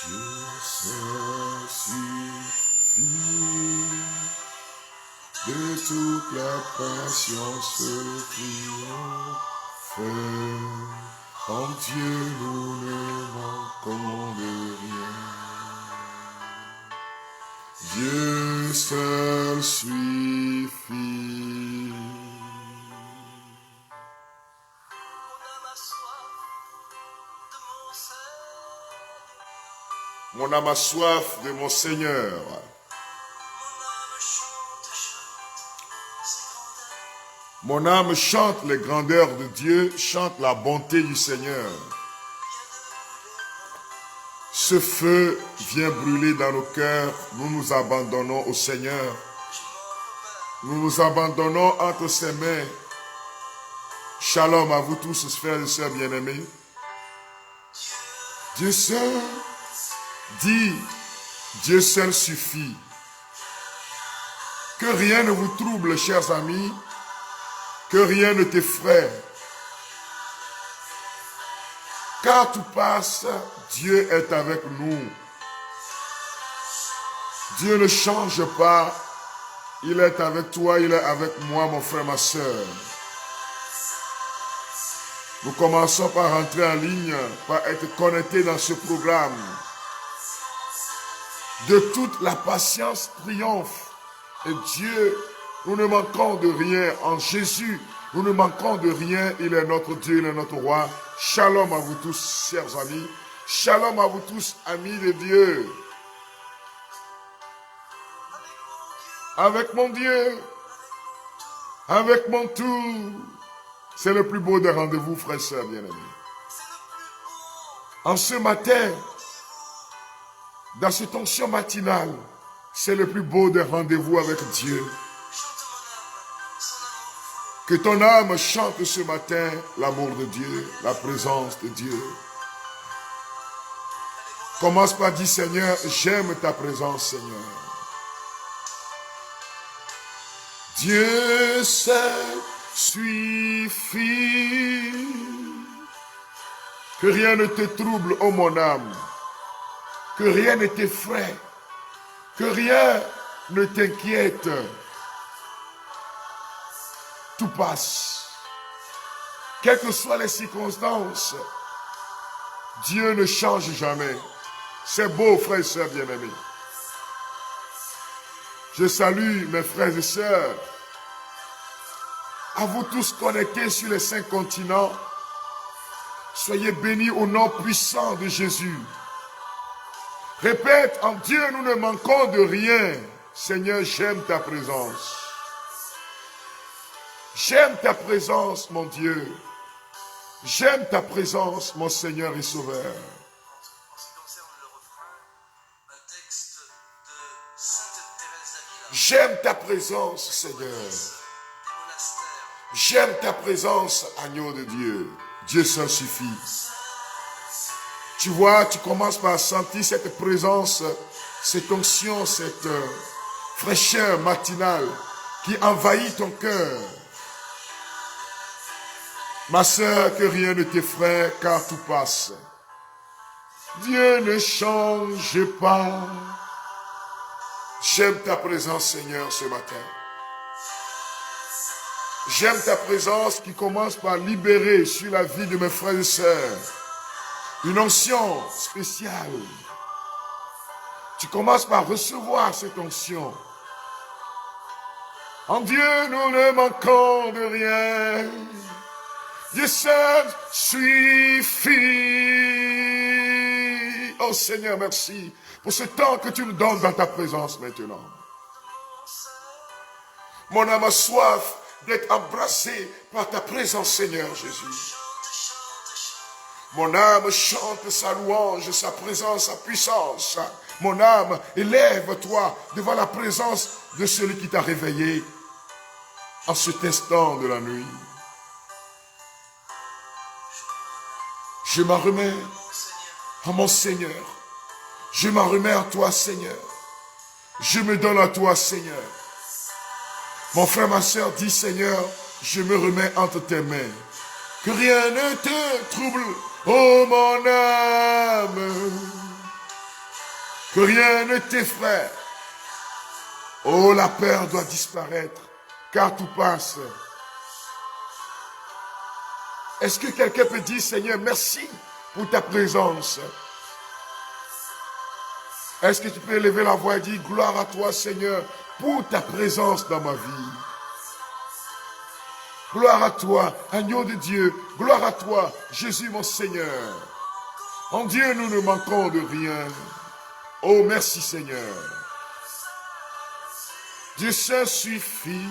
Dieu seul suffit, de toute la patience triomphe. En Dieu nous ne manquons de rien. Dieu seul suffit. Mon âme a soif de mon Seigneur. Mon âme chante les grandeurs de Dieu, chante la bonté du Seigneur. Ce feu vient brûler dans nos cœurs, nous nous abandonnons au Seigneur. Nous nous abandonnons entre ses mains. Shalom à vous tous, frères et sœurs bien-aimés. Dieu seul dit, Dieu seul suffit. Que rien ne vous trouble, chers amis, que rien ne t'effraie. Car tout passe, Dieu est avec nous. Dieu ne change pas. Il est avec toi, il est avec moi, mon frère, ma soeur. Nous commençons par rentrer en ligne, par être connectés dans ce programme. De toute la patience triomphe. Et Dieu, nous ne manquons de rien. En Jésus, nous ne manquons de rien. Il est notre Dieu, il est notre roi. Shalom à vous tous, chers amis. Shalom à vous tous, amis de Dieu. Avec mon Dieu, avec mon tout. C'est le plus beau des rendez-vous, frères et sœurs bien-aimés. En ce matin, dans cette onction matinale, c'est le plus beau des rendez-vous avec Dieu. Que ton âme chante ce matin l'amour de Dieu, la présence de Dieu. Commence par dire, Seigneur, j'aime ta présence, Seigneur. Dieu seul suffit. Que rien ne te trouble, ô mon âme. Que rien ne t'effraie. Que rien ne t'inquiète. Tout passe. Quelles que soient les circonstances, Dieu ne change jamais. C'est beau, frères et sœurs bien-aimés. Je salue mes frères et sœurs. À vous tous connectés sur les 5 continents. Soyez bénis au nom puissant de Jésus. Répète, en Dieu nous ne manquons de rien. Seigneur, j'aime ta présence. J'aime ta présence, mon Dieu. J'aime ta présence, mon Seigneur et Sauveur. J'aime ta présence, Seigneur. J'aime ta présence, agneau de Dieu. Dieu seul suffit. Tu vois, tu commences par sentir cette présence, cette onction, cette fraîcheur matinale qui envahit ton cœur. Ma sœur, que rien ne t'effraie, car tout passe. Dieu ne change pas. J'aime ta présence, Seigneur, ce matin. J'aime ta présence qui commence par libérer sur la vie de mes frères et sœurs une onction spéciale. Tu commences par recevoir cette onction. En Dieu, nous ne manquons de rien. Dieu seul suffit. Oh Seigneur, merci pour ce temps que tu me donnes dans ta présence maintenant. Mon âme a soif d'être embrassée par ta présence, Seigneur Jésus. Mon âme chante sa louange, sa présence, sa puissance. Mon âme, élève-toi devant la présence de celui qui t'a réveillé en cet instant de la nuit. Je m'en remets à mon Seigneur. Je m'en remets à toi, Seigneur. Je me donne à toi, Seigneur. Mon frère, ma soeur, dit, Seigneur, je me remets entre tes mains. Que rien ne te trouble, oh mon âme. Que rien ne t'effraie. Oh, la peur doit disparaître, car tout passe. Est-ce que quelqu'un peut dire, Seigneur, merci pour ta présence? Est-ce que tu peux élever la voix et dire, gloire à toi, Seigneur, pour ta présence dans ma vie? Gloire à toi, agneau de Dieu. Gloire à toi, Jésus, mon Seigneur. En Dieu, nous ne manquons de rien. Oh, merci, Seigneur. Dieu seul suffit.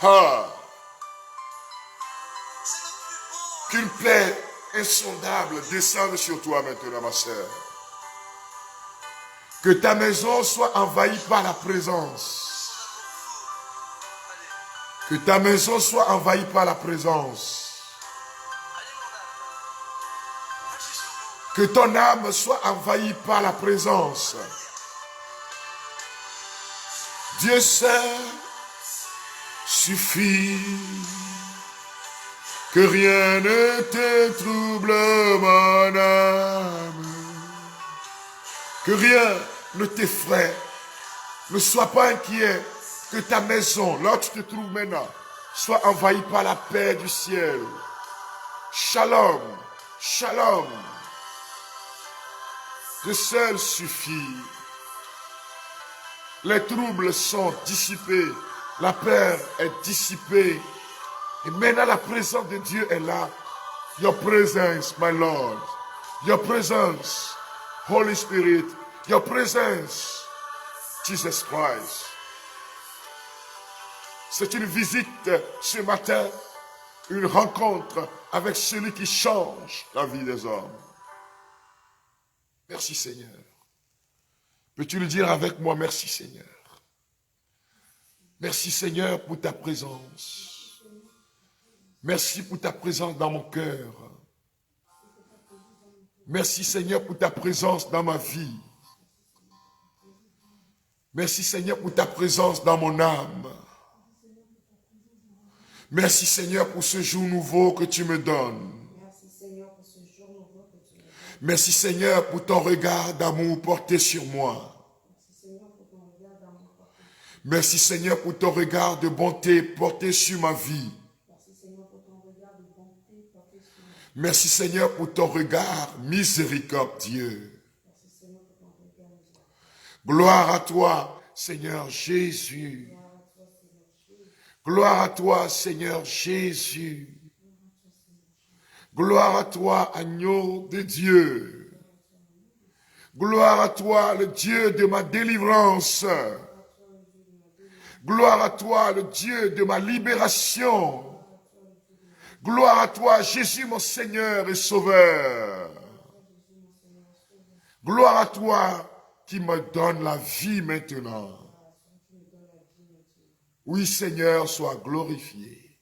Ah! Qu'une paix insondable descende sur toi maintenant, ma sœur. Que ta maison soit envahie par la présence. Que ta maison soit envahie par la présence. Que ton âme soit envahie par la présence. Dieu seul suffit. Que rien ne te trouble, mon âme. Que rien ne t'effraie. Ne sois pas inquiet. Que ta maison, là où tu te trouves maintenant, soit envahie par la paix du ciel. Shalom, shalom. Dieu seul suffit. Les troubles sont dissipés. La peur est dissipée. Et maintenant la présence de Dieu est là. Your presence, my Lord. Your presence, Holy Spirit. Your presence, Jesus Christ. C'est une visite ce matin, une rencontre avec celui qui change la vie des hommes. Merci Seigneur. Peux-tu le dire avec moi, merci Seigneur. Merci Seigneur pour ta présence. Merci pour ta présence dans mon cœur. Merci Seigneur pour ta présence dans ma vie. Merci Seigneur pour ta présence dans mon âme. Merci Seigneur pour ce jour nouveau que tu me donnes. Merci Seigneur pour ton regard d'amour porté sur moi. Merci Seigneur pour ton regard de bonté porté sur ma vie. Merci Seigneur pour ton regard miséricordieux. Gloire à toi, Seigneur Jésus. Gloire à toi, Seigneur Jésus. Gloire à toi, agneau de Dieu. Gloire à toi, le Dieu de ma délivrance. Gloire à toi, le Dieu de ma libération. Gloire à toi, Jésus, mon Seigneur et Sauveur. Gloire à toi qui me donne la vie maintenant. Oui, Seigneur, sois glorifié.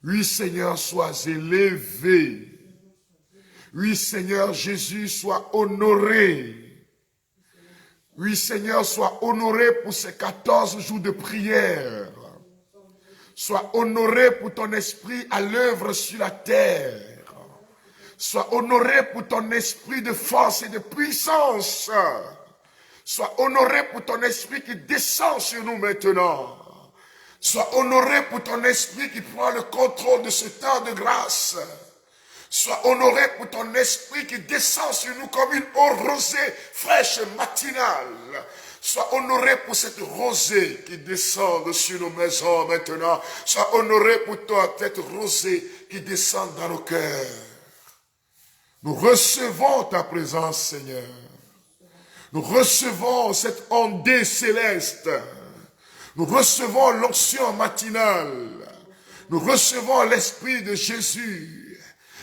Oui, Seigneur, sois élevé. Oui, Seigneur, Jésus, sois honoré. Oui, Seigneur, sois honoré pour ces 14 jours de prière. Sois honoré pour ton esprit à l'œuvre sur la terre. Sois honoré pour ton esprit de force et de puissance. Sois honoré pour ton esprit qui descend sur nous maintenant. Sois honoré pour ton esprit qui prend le contrôle de ce temps de grâce. Sois honoré pour ton esprit qui descend sur nous comme une eau rosée, fraîche, matinale. Sois honoré pour cette rosée qui descend sur nos maisons maintenant. Sois honoré pour toi, cette rosée qui descend dans nos cœurs. Nous recevons ta présence, Seigneur. Nous recevons cette ondée céleste. Nous recevons l'onction matinale. Nous recevons l'Esprit de Jésus.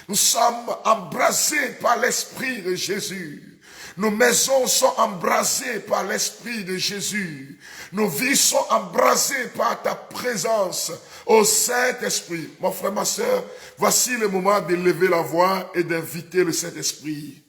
Nous sommes embrasés par l'Esprit de Jésus. Nos maisons sont embrasées par l'Esprit de Jésus. Nos vies sont embrasées par ta présence, ô Saint-Esprit. Mon frère, ma soeur, voici le moment d'élever la voix et d'inviter le Saint-Esprit.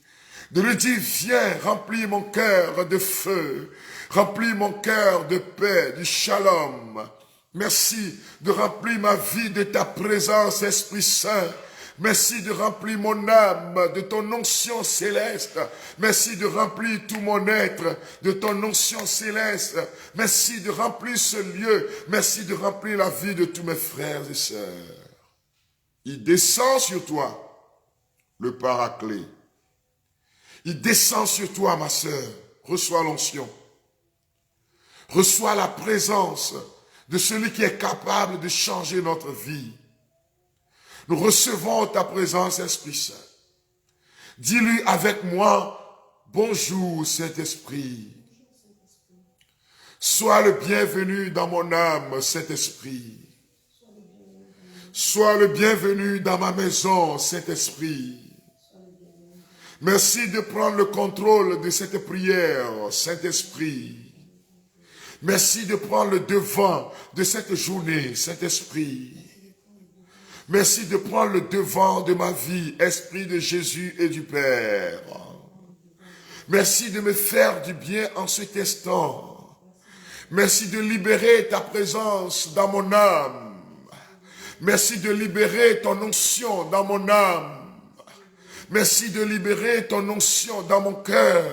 De lui dire, viens, remplis mon cœur de feu. Remplis mon cœur de paix, du shalom. Merci de remplir ma vie de ta présence, Esprit Saint. Merci de remplir mon âme de ton onction céleste. Merci de remplir tout mon être de ton onction céleste. Merci de remplir ce lieu. Merci de remplir la vie de tous mes frères et sœurs. Il descend sur toi, le Paraclet. Il descend sur toi, ma sœur. Reçois l'onction. Reçois la présence de celui qui est capable de changer notre vie. Nous recevons ta présence, Esprit Saint. Dis-lui avec moi, bonjour Saint-Esprit. Sois le bienvenu dans mon âme, Saint-Esprit. Sois le bienvenu dans ma maison, Saint-Esprit. Merci de prendre le contrôle de cette prière, Saint-Esprit. Merci de prendre le devant de cette journée, Saint-Esprit. Merci de prendre le devant de ma vie, Esprit de Jésus et du Père. Merci de me faire du bien en cet instant. Merci de libérer ta présence dans mon âme. Merci de libérer ton onction dans mon âme. Merci de libérer ton onction dans mon cœur.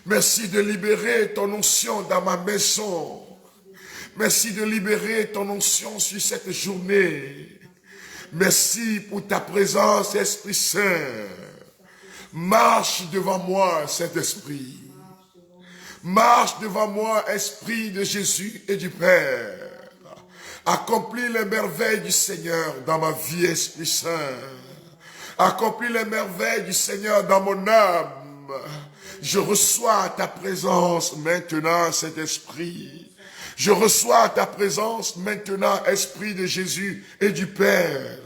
Merci de libérer ton onction dans ma maison. Merci de libérer ton onction sur cette journée. Merci pour ta présence, Esprit Saint. Marche devant moi, Saint-Esprit. Marche devant moi, Esprit de Jésus et du Père. Accomplis les merveilles du Seigneur dans ma vie, Esprit Saint. Accomplis les merveilles du Seigneur dans mon âme. Je reçois ta présence maintenant, Saint-Esprit. Je reçois ta présence maintenant, Esprit de Jésus et du Père.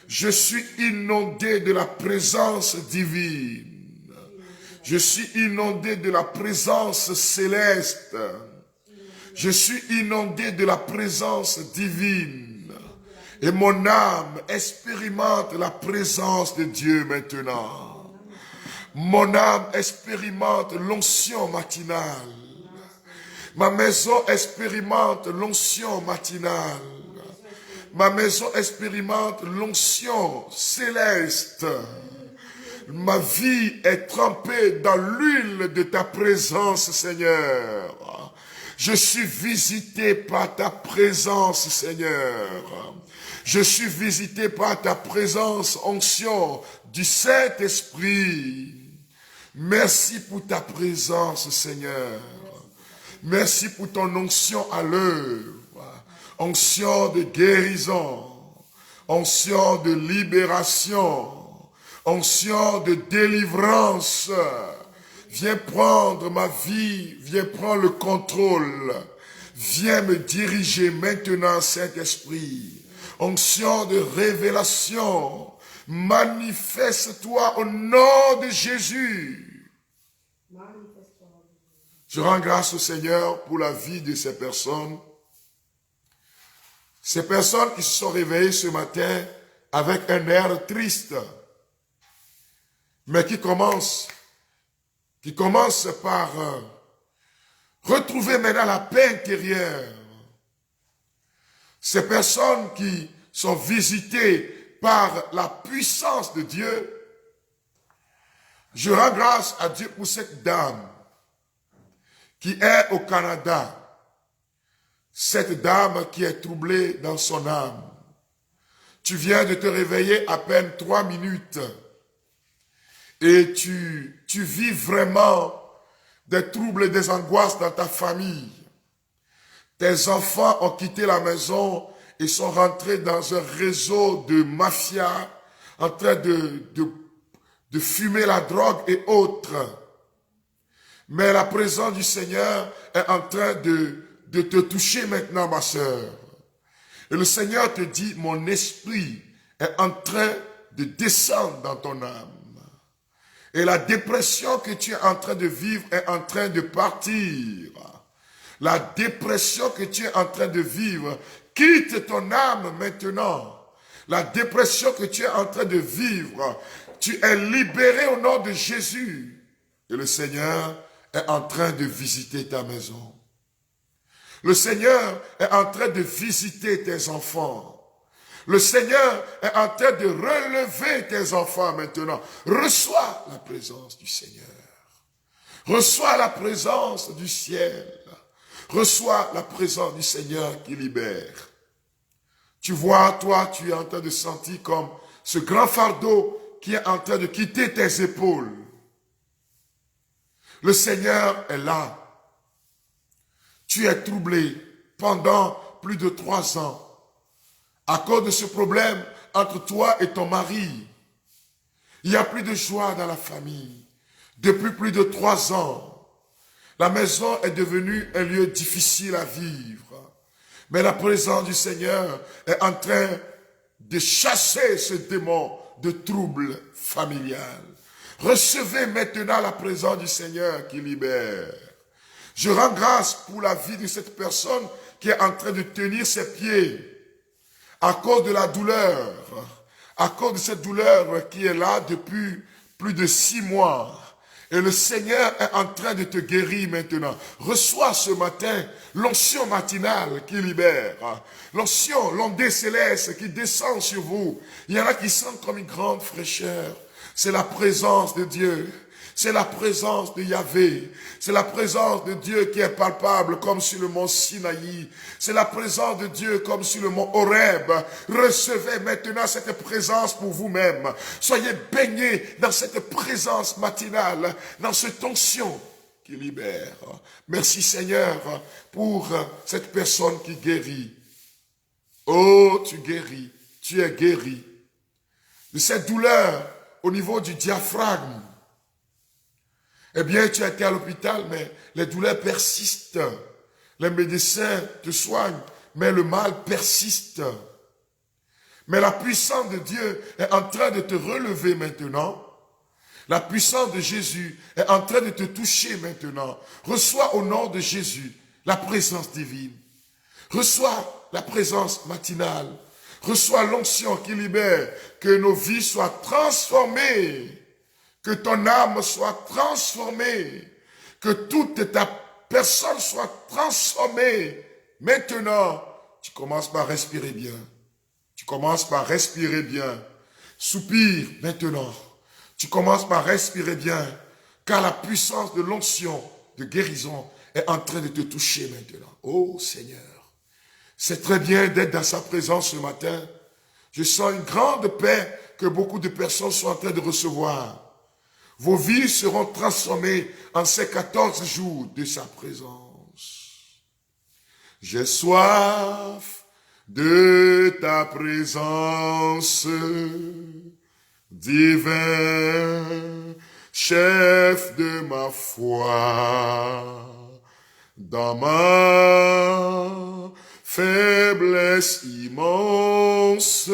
Je suis inondé de la présence divine. Je suis inondé de la présence céleste. Je suis inondé de la présence divine. Et mon âme expérimente la présence de Dieu maintenant. Mon âme expérimente l'onction matinale. Ma maison expérimente l'onction matinale. Ma maison expérimente l'onction céleste. Ma vie est trempée dans l'huile de ta présence, Seigneur. Je suis visité par ta présence, Seigneur. Je suis visité par ta présence, onction du Saint-Esprit. Merci pour ta présence, Seigneur. Merci pour ton onction à l'œuvre. Onction de guérison. Onction de libération. Onction de délivrance. Viens prendre ma vie. Viens prendre le contrôle. Viens me diriger maintenant, Saint-Esprit. Onction de révélation. Manifeste-toi au nom de Jésus. Je rends grâce au Seigneur pour la vie de ces personnes. Ces personnes qui se sont réveillées ce matin avec un air triste, mais qui commencent par retrouver maintenant la paix intérieure. Ces personnes qui sont visitées par la puissance de Dieu, je rends grâce à Dieu pour cette dame qui est au Canada. Cette dame qui est troublée dans son âme. Tu viens de te réveiller à peine 3 minutes et tu vis vraiment des troubles et des angoisses dans ta famille. Tes enfants ont quitté la maison et sont rentrés dans un réseau de mafia en train de fumer la drogue et autres. Mais la présence du Seigneur est en train de te toucher maintenant, ma sœur. Et le Seigneur te dit, mon esprit est en train de descendre dans ton âme. Et la dépression que tu es en train de vivre est en train de partir. La dépression que tu es en train de vivre quitte ton âme maintenant. La dépression que tu es en train de vivre, tu es libéré au nom de Jésus. Et le Seigneur est en train de visiter ta maison. Le Seigneur est en train de visiter tes enfants. Le Seigneur est en train de relever tes enfants maintenant. Reçois la présence du Seigneur. Reçois la présence du ciel. Reçois la présence du Seigneur qui libère. Tu vois, toi, tu es en train de sentir comme ce grand fardeau qui est en train de quitter tes épaules. Le Seigneur est là. Tu es troublé pendant plus de 3 ans à cause de ce problème entre toi et ton mari. Il n'y a plus de joie dans la famille. Depuis plus de 3 ans, la maison est devenue un lieu difficile à vivre. Mais la présence du Seigneur est en train de chasser ce démon de trouble familial. Recevez maintenant la présence du Seigneur qui libère. Je rends grâce pour la vie de cette personne qui est en train de tenir ses pieds à cause de la douleur, à cause de cette douleur qui est là depuis plus de 6 mois. Et le Seigneur est en train de te guérir maintenant. Reçois ce matin l'onction matinale qui libère. L'onction, l'ondée céleste qui descend sur vous. Il y en a qui sentent comme une grande fraîcheur. C'est la présence de Dieu. C'est la présence de Yahvé. C'est la présence de Dieu qui est palpable comme sur le mont Sinaï. C'est la présence de Dieu comme sur le mont Horeb. Recevez maintenant cette présence pour vous-même. Soyez baignés dans cette présence matinale, dans cette onction qui libère. Merci Seigneur pour cette personne qui guérit. Oh, tu guéris. Tu es guéri de cette douleur au niveau du diaphragme. Eh bien, tu as été à l'hôpital, mais les douleurs persistent. Les médecins te soignent, mais le mal persiste. Mais la puissance de Dieu est en train de te relever maintenant. La puissance de Jésus est en train de te toucher maintenant. Reçois au nom de Jésus la présence divine. Reçois la présence matinale. Reçois l'onction qui libère. Que nos vies soient transformées. Que ton âme soit transformée, que toute ta personne soit transformée. Maintenant, tu commences par respirer bien. Tu commences par respirer bien. Soupire maintenant. Tu commences par respirer bien, car la puissance de l'onction de guérison est en train de te toucher maintenant. Oh Seigneur, c'est très bien d'être dans sa présence ce matin. Je sens une grande paix que beaucoup de personnes sont en train de recevoir. Vos vies seront transformées en ces 14 jours de sa présence. J'ai soif de ta présence, divin, chef de ma foi, dans ma faiblesse immense,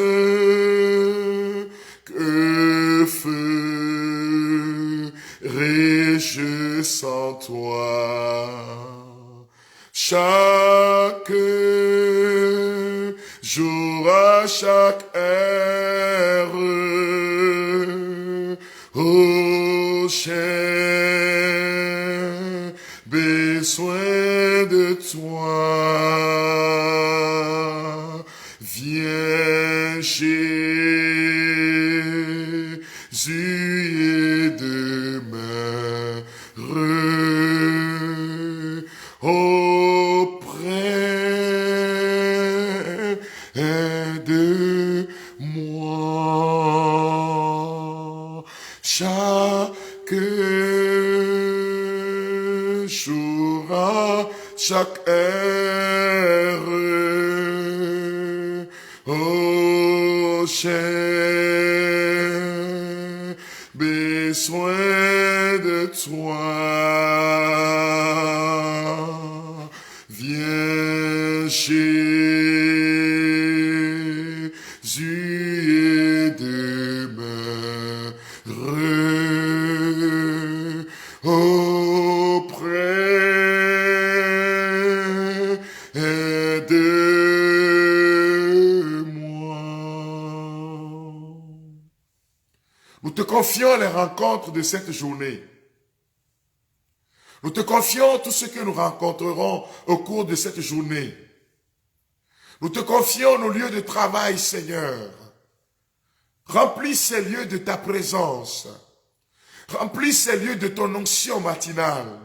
que ferais-je sans toi? Chaque jour, à chaque heure, oh, j'ai besoin de toi. Viens, Jésus, et demeure auprès de moi. Chaque jour, à chaque heure, oh, j'ai besoin de toi. Viens, Jésus, et demeure auprès de moi. Nous te confions les rencontres de cette journée. Nous te confions tout ce que nous rencontrerons au cours de cette journée. Nous te confions nos lieux de travail, Seigneur. Remplis ces lieux de ta présence. Remplis ces lieux de ton onction matinale.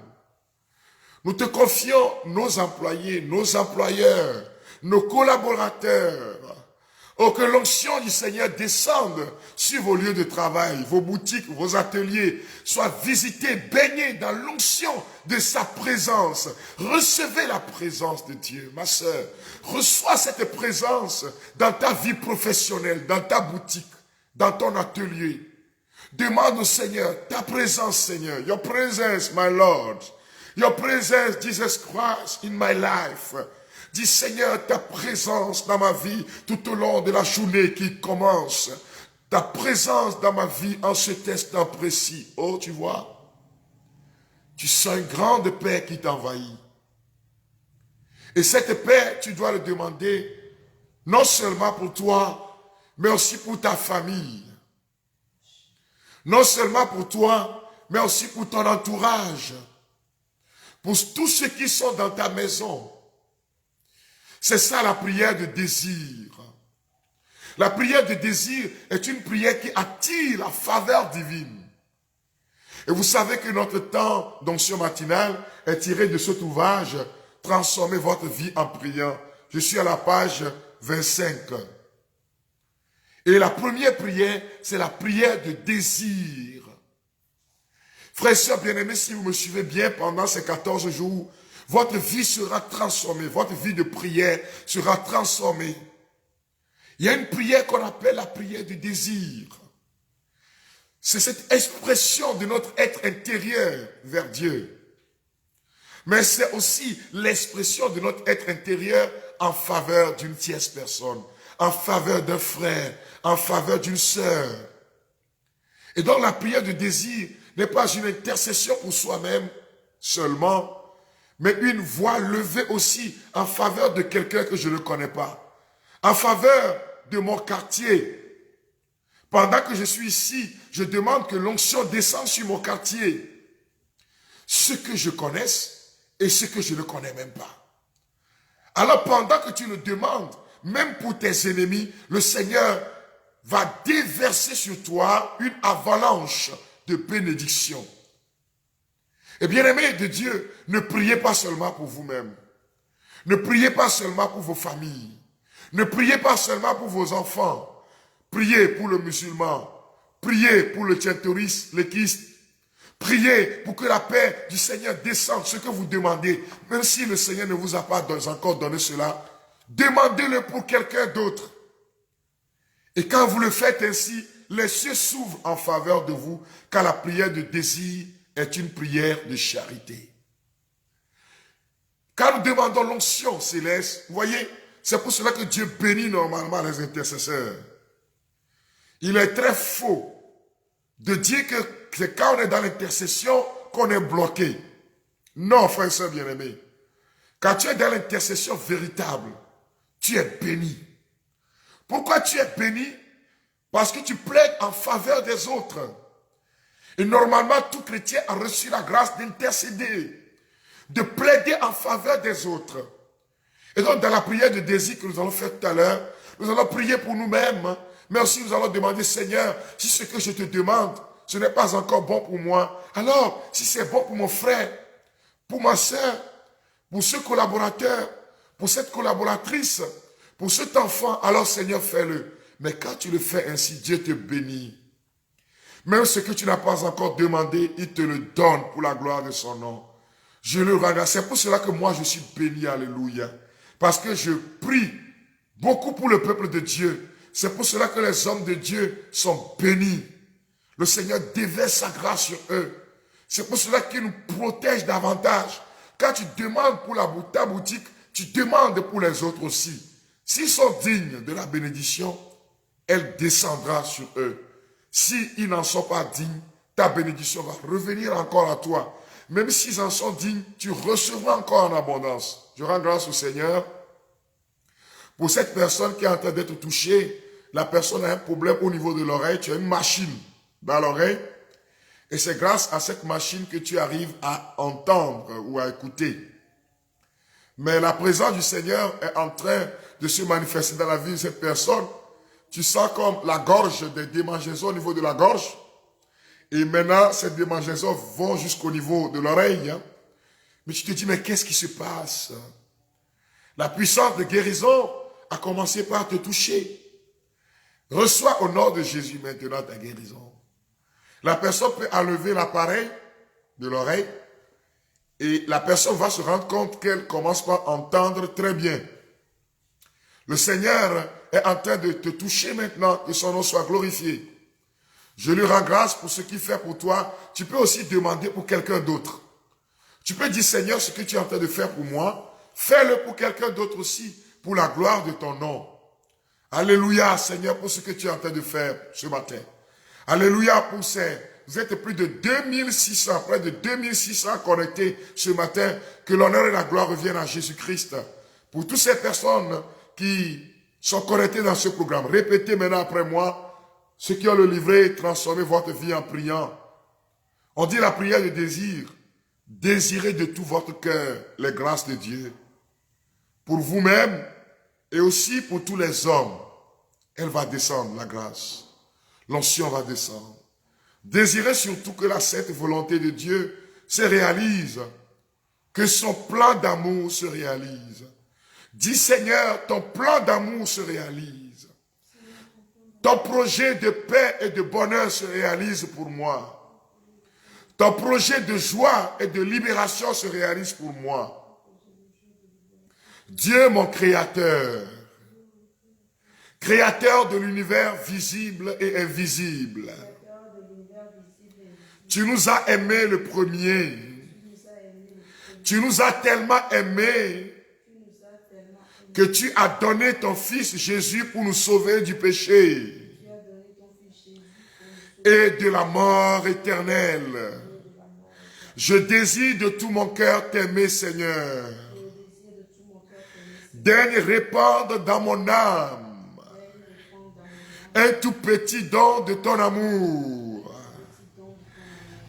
Nous te confions nos employés, nos employeurs, nos collaborateurs. Oh, que l'onction du Seigneur descende sur vos lieux de travail, vos boutiques, vos ateliers, soient visités, baignés dans l'onction de sa présence. Recevez la présence de Dieu, ma sœur. Reçois cette présence dans ta vie professionnelle, dans ta boutique, dans ton atelier. Demande au Seigneur, ta présence, Seigneur, your presence, my Lord. Your presence, Jesus Christ, in my life. Dis, Seigneur, ta présence dans ma vie tout au long de la journée qui commence. Ta présence dans ma vie en ce instant précis. Oh, tu vois, tu sens une grande paix qui t'envahit. Et cette paix, tu dois le demander non seulement pour toi, mais aussi pour ta famille. Non seulement pour toi, mais aussi pour ton entourage. Pour tous ceux qui sont dans ta maison. C'est ça la prière de désir. La prière de désir est une prière qui attire la faveur divine. Et vous savez que notre temps d'onction matinale est tiré de cet ouvrage « Transformez votre vie en priant ». Je suis à la page 25. Et la première prière, c'est la prière de désir. Frères et sœurs bien-aimés, si vous me suivez bien pendant ces 14 jours, votre vie sera transformée, votre vie de prière sera transformée. Il y a une prière qu'on appelle la prière du désir. C'est cette expression de notre être intérieur vers Dieu. Mais c'est aussi l'expression de notre être intérieur en faveur d'une tierce personne, en faveur d'un frère, en faveur d'une sœur. Et donc la prière du désir n'est pas une intercession pour soi-même seulement, mais une voix levée aussi en faveur de quelqu'un que je ne connais pas, en faveur de mon quartier. Pendant que je suis ici, je demande que l'onction descende sur mon quartier. Ce que je connaisse et ce que je ne connais même pas. Alors pendant que tu le demandes, même pour tes ennemis, le Seigneur va déverser sur toi une avalanche de bénédiction. Et bien-aimés de Dieu, ne priez pas seulement pour vous-même. Ne priez pas seulement pour vos familles. Ne priez pas seulement pour vos enfants. Priez pour le musulman. Priez pour le tientoriste, le kyste. Priez pour que la paix du Seigneur descende, ce que vous demandez. Même si le Seigneur ne vous a pas encore donné cela, demandez-le pour quelqu'un d'autre. Et quand vous le faites ainsi, les cieux s'ouvrent en faveur de vous, car la prière de désir est une prière de charité. Quand nous demandons l'onction céleste, vous voyez, c'est pour cela que Dieu bénit normalement les intercesseurs. Il est très faux de dire que c'est quand on est dans l'intercession qu'on est bloqué. Non, frère et soeur bien-aimés. Quand tu es dans l'intercession véritable, tu es béni. Pourquoi tu es béni? Parce que tu plaides en faveur des autres. Et normalement, tout chrétien a reçu la grâce d'intercéder, de plaider en faveur des autres. Et donc, dans la prière de désir que nous allons faire tout à l'heure, nous allons prier pour nous-mêmes, mais aussi nous allons demander, Seigneur, si ce que je te demande, ce n'est pas encore bon pour moi, alors, si c'est bon pour mon frère, pour ma soeur, pour ce collaborateur, pour cette collaboratrice, pour cet enfant, alors Seigneur, fais-le. Mais quand tu le fais ainsi, Dieu te bénit. Même ce que tu n'as pas encore demandé, il te le donne pour la gloire de son nom. Je le regarde. C'est pour cela que moi, je suis béni, alléluia. Parce que je prie beaucoup pour le peuple de Dieu. C'est pour cela que les hommes de Dieu sont bénis. Le Seigneur déverse sa grâce sur eux. C'est pour cela qu'il nous protège davantage. Quand tu demandes pour ta boutique, tu demandes pour les autres aussi. S'ils sont dignes de la bénédiction, elle descendra sur eux. S'ils n'en sont pas dignes, ta bénédiction va revenir encore à toi. Même s'ils en sont dignes, tu recevras encore en abondance. Je rends grâce au Seigneur pour cette personne qui est en train d'être touchée. La personne a un problème au niveau de l'oreille. Tu as une machine dans l'oreille. Et c'est grâce à cette machine que tu arrives à entendre ou à écouter. Mais la présence du Seigneur est en train de se manifester dans la vie de cette personne. Tu sens comme la gorge, des démangeaisons au niveau de la gorge. Et maintenant, ces démangeaisons vont jusqu'au niveau de l'oreille. Hein. Mais tu te dis, mais qu'est-ce qui se passe? La puissance de guérison a commencé par te toucher. Reçois au nom de Jésus maintenant ta guérison. La personne peut enlever l'appareil de l'oreille et la personne va se rendre compte qu'elle commence par entendre très bien. Le Seigneur est en train de te toucher maintenant, que son nom soit glorifié. Je lui rends grâce pour ce qu'il fait pour toi. Tu peux aussi demander pour quelqu'un d'autre. Tu peux dire, Seigneur, ce que tu es en train de faire pour moi, fais-le pour quelqu'un d'autre aussi, pour la gloire de ton nom. Alléluia, Seigneur, pour ce que tu es en train de faire ce matin. Alléluia pour ces... Vous êtes plus de 2600, près de 2600 connectés ce matin. Que l'honneur et la gloire reviennent à Jésus-Christ. Pour toutes ces personnes qui sont connectées dans ce programme, répétez maintenant après moi, ceux qui ont le livret, transformez votre vie en priant. On dit la prière de désir. Désirez de tout votre cœur les grâces de Dieu. Pour vous-même et aussi pour tous les hommes. Elle va descendre, la grâce. L'onction va descendre. Désirez surtout que la sainte volonté de Dieu se réalise. Que son plan d'amour se réalise. Dis Seigneur, ton plan d'amour se réalise. Ton projet de paix et de bonheur se réalise pour moi. Ton projet de joie et de libération se réalise pour moi. Dieu mon Créateur, Créateur de l'univers visible et invisible, tu nous as aimés le premier. Tu nous as tellement aimés que tu as donné ton Fils Jésus pour nous sauver du péché et de la mort éternelle. Je désire de tout mon cœur t'aimer, Seigneur. Daigne répandre dans mon âme un tout petit don de ton amour.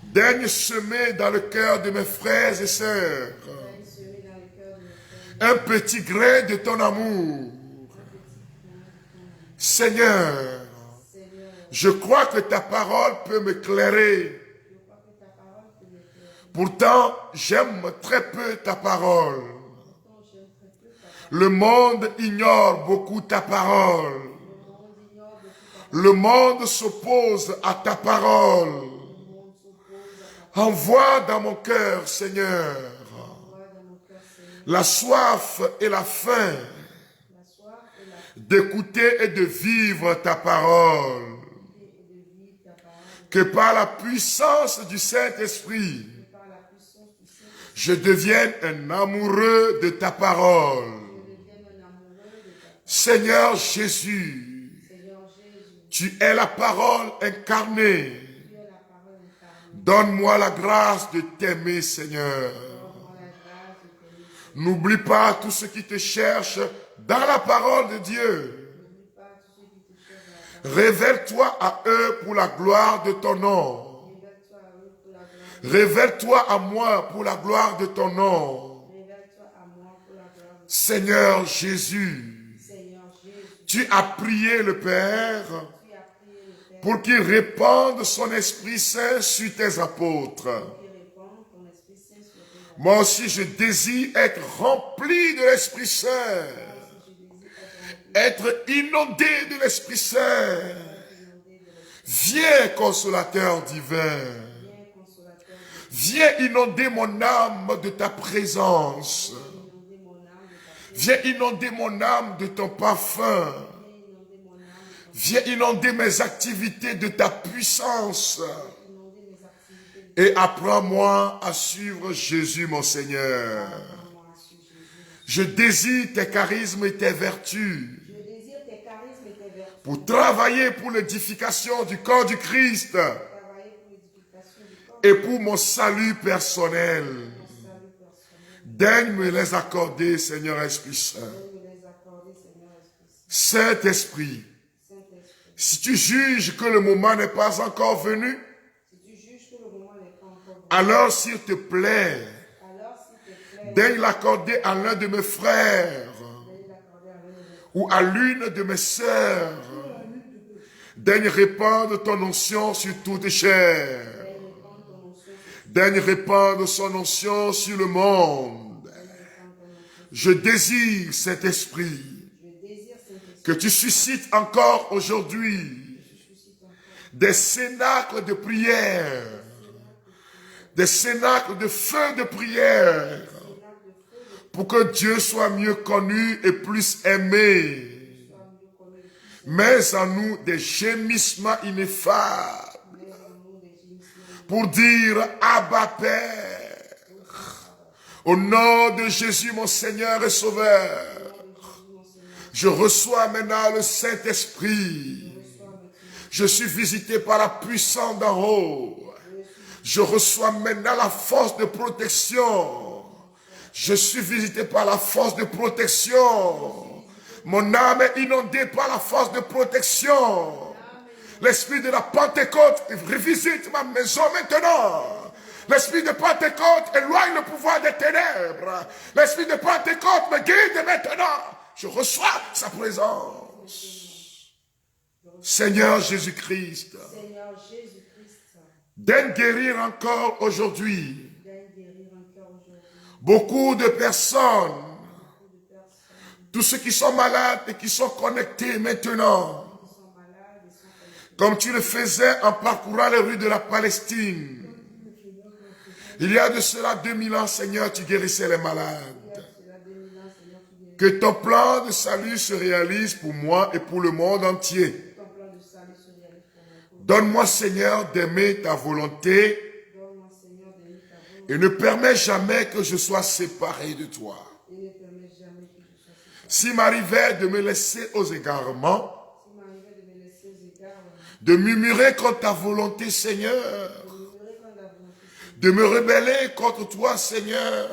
Daigne semer dans le cœur de mes frères et sœurs un petit grain de ton amour. Seigneur, je crois que ta parole peut m'éclairer. Pourtant, j'aime très peu ta parole. Le monde ignore beaucoup ta parole. Le monde s'oppose à ta parole. Envoie dans mon cœur, Seigneur, la soif et la faim d'écouter et de vivre ta parole. Que par la puissance du Saint-Esprit, je devienne un amoureux de ta parole. Seigneur Jésus, tu es la parole incarnée. Donne-moi la grâce de t'aimer, Seigneur. N'oublie pas tout ce qui te cherche dans la parole de Dieu. Révèle-toi à eux pour la gloire de ton nom. Révèle-toi à moi pour la gloire de ton nom. Seigneur Jésus, tu as prié le Père pour qu'il répande son Esprit Saint sur tes apôtres. Moi aussi, je désire être rempli de l'Esprit Saint. Être inondé de l'Esprit Saint. Viens, consolateur divin. Viens inonder mon âme de ta présence. Viens inonder mon âme de ton parfum. Viens inonder mes activités de ta puissance. Et apprends-moi à suivre Jésus, mon Seigneur. Je désire tes charismes et tes vertus pour travailler pour l'édification du corps du Christ et pour mon salut personnel. Daigne me les accorder, Seigneur Esprit Saint. Saint-Esprit, si tu juges que le moment n'est pas encore venu, Alors s'il te plaît, daigne l'accorder à l'un de mes frères ou à l'une de mes sœurs. Daigne répandre ton onction sur toute chair. Daigne répandre son onction sur le monde. Je désire cet esprit que tu suscites encore aujourd'hui des cénacles de prière, des cénacles de feu de prière, pour que Dieu soit mieux connu et plus aimé. Mets en nous des gémissements ineffables pour dire Abba Père, au nom de Jésus mon Seigneur et Sauveur. Je reçois maintenant le Saint-Esprit. Je suis visité par la puissance d'en haut. Je reçois maintenant la force de protection. Je suis visité par la force de protection. Mon âme est inondée par la force de protection. L'esprit de la Pentecôte revisite ma maison maintenant. L'esprit de Pentecôte éloigne le pouvoir des ténèbres. L'esprit de Pentecôte me guide maintenant. Je reçois sa présence. Seigneur Jésus-Christ, daigne guérir encore aujourd'hui beaucoup de personnes, tous ceux qui sont malades et qui sont connectés maintenant, comme tu le faisais en parcourant les rues de la Palestine. Il y a de cela 2000 ans, Seigneur, tu guérissais les malades. Que ton plan de salut se réalise pour moi et pour le monde entier. Donne-moi, Seigneur, d'aimer ta volonté et ne permets jamais que je sois séparé de toi. S'il m'arrivait de me laisser aux égarements, de murmurer contre ta volonté, Seigneur, de me rebeller contre toi, Seigneur,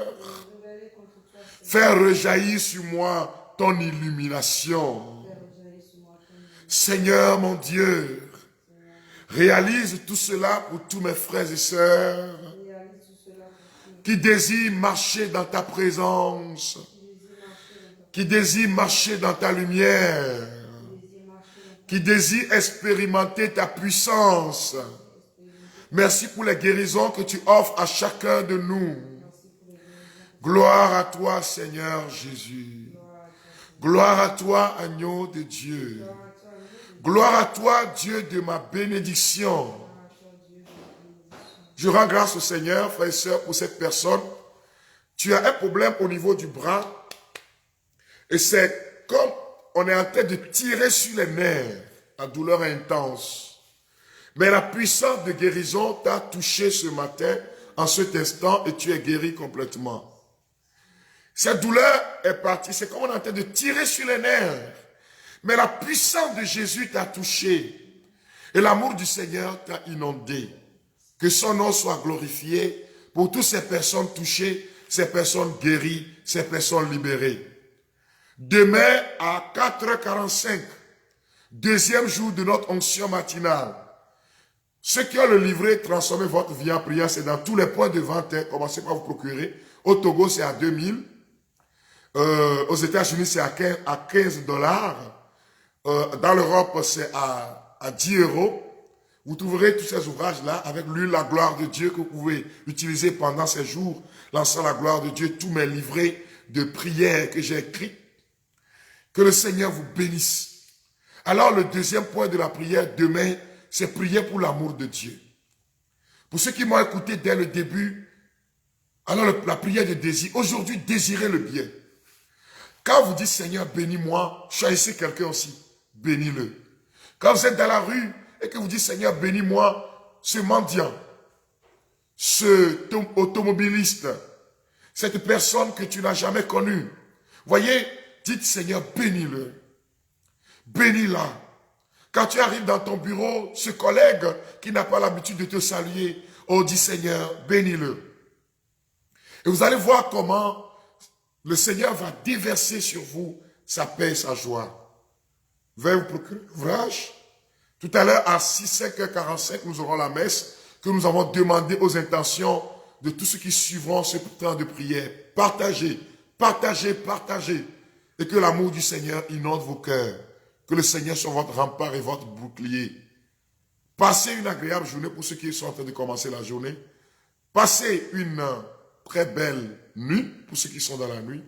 faire rejaillir sur moi ton illumination. Seigneur mon Dieu, réalise tout cela pour tous mes frères et sœurs qui désirent marcher dans ta présence, qui désirent marcher dans ta lumière, qui désirent expérimenter ta puissance. Merci pour les guérisons que tu offres à chacun de nous. Gloire à toi, Seigneur Jésus. Gloire à toi, agneau de Dieu. Gloire à toi, Dieu de ma bénédiction. Je rends grâce au Seigneur, frères et sœurs, pour cette personne. Tu as un problème au niveau du bras. Et c'est comme on est en train de tirer sur les nerfs. La douleur est intense. Mais la puissance de guérison t'a touché ce matin, en cet instant, et tu es guéri complètement. Cette douleur est partie. C'est comme on est en train de tirer sur les nerfs. Mais la puissance de Jésus t'a touché. Et l'amour du Seigneur t'a inondé. Que son nom soit glorifié pour toutes ces personnes touchées, ces personnes guéries, ces personnes libérées. Demain à 4h45, deuxième jour de notre onction matinale. Ceux qui ont le livret transformez votre vie en prière, c'est dans tous les points de vente. Commencez par vous procurer. Au Togo, c'est à 2000. Aux États-Unis, c'est à 15 $. Dans l'Europe, c'est à 10 €. Vous trouverez tous ces ouvrages-là avec lui, la gloire de Dieu que vous pouvez utiliser pendant ces jours, lançant la gloire de Dieu, tous mes livrets de prières que j'ai écrits. Que le Seigneur vous bénisse. Alors, le deuxième point de la prière demain, c'est prier pour l'amour de Dieu. Pour ceux qui m'ont écouté dès le début, alors la prière de désir. Aujourd'hui, désirez le bien. Quand vous dites, Seigneur, bénis-moi, choisissez quelqu'un aussi, bénis-le. Quand vous êtes dans la rue et que vous dites, Seigneur, bénis-moi, ce mendiant, ce automobiliste, cette personne que tu n'as jamais connue. Voyez, dites, Seigneur, bénis-le. Bénis-la. Quand tu arrives dans ton bureau, ce collègue qui n'a pas l'habitude de te saluer, oh, dis, Seigneur, bénis-le. Et vous allez voir comment le Seigneur va déverser sur vous sa paix et sa joie. Veuillez vous procurer l'ouvrage. Tout à l'heure, à 5h45, nous aurons la messe. que nous avons demandé aux intentions de tous ceux qui suivront ce temps de prière. Partagez, partagez, partagez. Et que l'amour du Seigneur inonde vos cœurs. Que le Seigneur soit votre rempart et votre bouclier. Passez une agréable journée pour ceux qui sont en train de commencer la journée. Passez une très belle nuit pour ceux qui sont dans la nuit.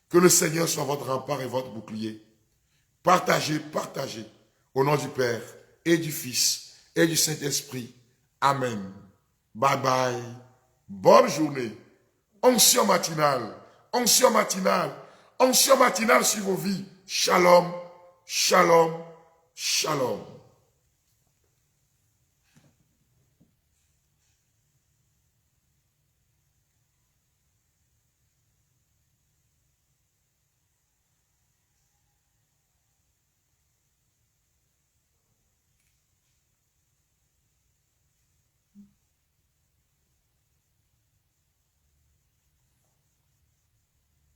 Que le Seigneur soit votre rempart et votre bouclier. Partagez, partagez. Au nom du Père et du Fils et du Saint-Esprit. Amen. Bye bye. Bonne journée. Onction matinale. Onction matinale. Onction matinale sur vos vies. Shalom. Shalom. Shalom.